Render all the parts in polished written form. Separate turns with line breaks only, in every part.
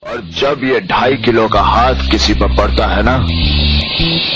और जब ये 2.5 किलो का हाथ किसी पर पड़ता है ना,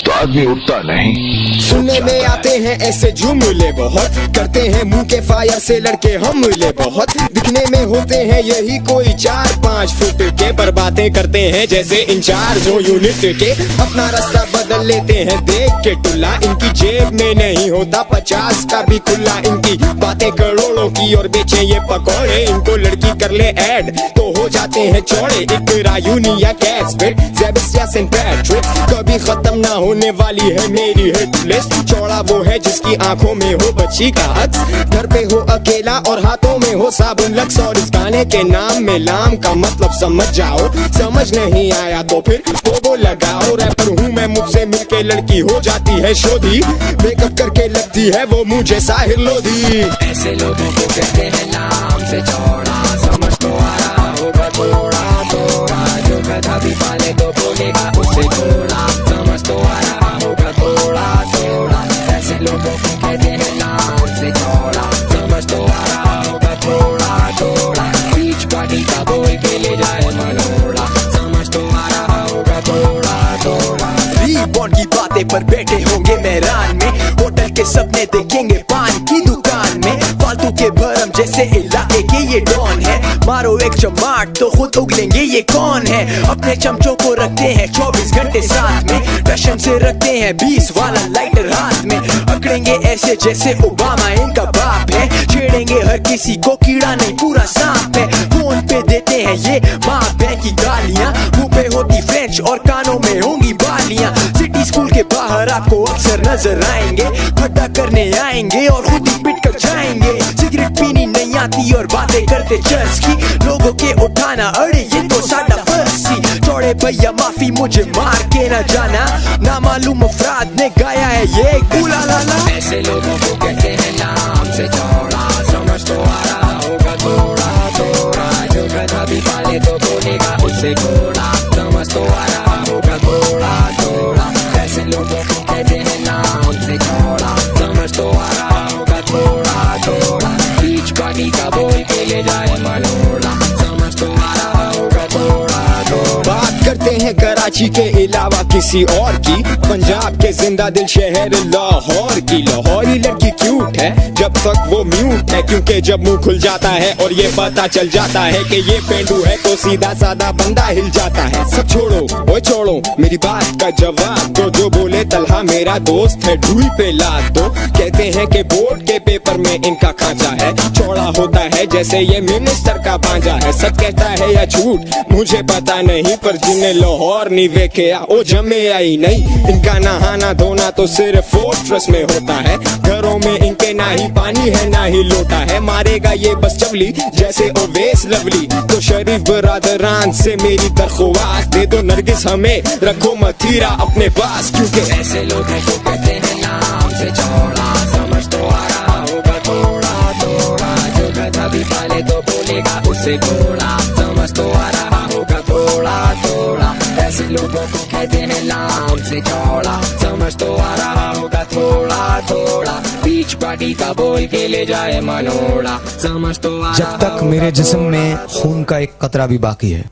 तो आदमी उठता नहीं।
सुनने में आते हैं ऐसे जुमले बहुत, करते हैं मुंह के फायर से लड़के हम मिले बहुत। दिखने में होते हैं यही कोई 4-5 फुट के, पर बातें करते हैं जैसे इंचार्ज हो यूनिट के। अपना रास्ता बदल लेते हैं देख के टुल्ला, इनकी जेब में नहीं होता 50 का भी खुला। इनकी बातें करोड़ों की और बेचे ये पकौड़े, इनको लड़की कर ले ऐड तो हो जाते हैं चौड़े। इकरा यूनिया कैस्पेट ज़ेबस्टिया सेंट पैट्रिक, कभी खत्म ना होने वाली है मेरी हिट लिस्ट। चौड़ा वो है जिसकी आंखों में हो बच्ची का अक्स, घर पे हो अकेला और हाथों में हो साबुन लक्स। और इस गाने के नाम में लाम का मतलब समझ जाओ, समझ नहीं आया तो फिर वो लगाओ। रैपर हूँ मैं, मुझसे मिलके लड़की हो जाती है शोधी, मेकअप करके लगती है वो मुझे साहिर लोधी।
ऐसे लोगों को कहते हैं नाम से चौड़ा, समझ तो आ रहा होगा थोड़ा थोड़ा। जो गधा भी पाले तो बोलेगा उससे थोड़ा, समझ तो आ रहा होगा थोड़ा थोड़ा। ऐसे लोगों को कहते हैं नाम से चौड़ा, समझ तो आ रहा होगा थोड़ा थोड़ा। बीच पार्टी का बोल के ले जाए मनोड़ा, समझ तो आ रहा होगा थोड़ा थोड़ा।
रीबॉन्ड की बातें पर बैठे होंगे मैदान में, होटल के सपने देखेंगे पान की दुकान में। फालतू के भरम जैसे इलाके के ये डॉन है, मारो एक चमाट तो खुद उगलेंगे ये कौन है। अपने चमचों को रखते हैं 24 घंटे साथ में, फैशन से रखते हैं 20 वाला लाइटर हाथ में। अकड़ेंगे ऐसे जैसे ओबामा इनका बाप है, छेड़ेंगे हर किसी को कीड़ा नहीं पूरा सांप है। फोन पे देते हैं ये माँ बहन की गालियाँ, मुंह पे होती फ्रेंच और कानों में होंगी बालियाँ। सिटी स्कूल के बाहर आपको अक्सर नजर आएंगे, खड्डा करने आएंगे और खुद ही पिट कर जाएंगे। सिगरेट पीनी नहीं आती और बातें करते चर्च की, लोगों के उठाना अड़े ये तो सादा फर्सी। चौड़े भैया माफी मुझे मार के न जाना, ना मालूम अफराद ने गाया है ये गुला लाला।
ऐसे लोगों को कहते हैं नाम से चौड़ा, समझ तो आ रहा होगा थोड़ा थोड़ा। जो गधा भी पाले तो बोलेगा उससे थोड़ा, समझ तो आ रहा होगा थोड़ा थोड़ा। ऐसे लोगों को कहते हैं नाम से चौड़ा, समझ तो आ रहा होगा थोड़ा थोड़ा। बीच पार्टी का बोल के ले जाए मनोड़ा, समझ तो आ रहा होगा थोड़ा थोड़ा।
बात करते हैं कराची के अलावा किसी और की, पंजाब के जिंदा दिल शहर लाहौर की। लाहौरी लड़की क्यूट है जब तक वो म्यूट है, क्योंकि जब मुंह खुल जाता है और ये पता चल जाता है कि ये पेंडू है तो सीधा साधा बंदा हिल जाता है। सब छोड़ो वो छोड़ो मेरी बात का जवाब दो, जो बोले तलहा मेरा दोस्त है ढूई पे लाद दो। कहते हैं कि बोर्ड के पेपर में इनका खांचा है, चौड़ा होता है जैसे ये मिनिस्टर का पांजा है। सब कहता है या झूठ मुझे पता नहीं, पर जिन्हें लाहौर नहीं वेखे ओ जमे आई नहीं। इनका नहाना धोना तो सिर्फ फोर्ट्रेस में होता है, घरों में इनके ना ही पानी है ना ही लोटा है। मारेगा ये बस चवली जैसे ओवेस लवली, तो शरीफ बरादरान से मेरी दरख्वास्त दे दो नरगिस हमें रखो मथीरा अपने पास। क्योंकि
ऐसे लोगों को कहते हैं नाम से चौड़ा, समझ तो आ रहा होगा थोड़ा थोड़ा। जो गधा भी पाले तो बोलेगा उससे थोड़ा, समझ तो आ रहा होगा थोड़ा थोड़ा। ऐसे लोगों को कहते हैं नाम से चौड़ा, समझ तो आ रहा होगा थोड़ा थोड़ा। बीच पार्टी का बोल के ले जाए मनोड़ा, समझ तो आ रहा।
जब तक मेरे जिस्म में खून का एक कतरा भी बाकी है,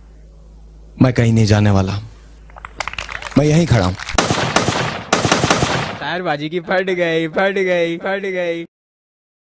मैं कहीं नहीं जाने वाला, मैं यहीं खड़ा हूं।
टायर बाजी की फट गई फट गई फट गई।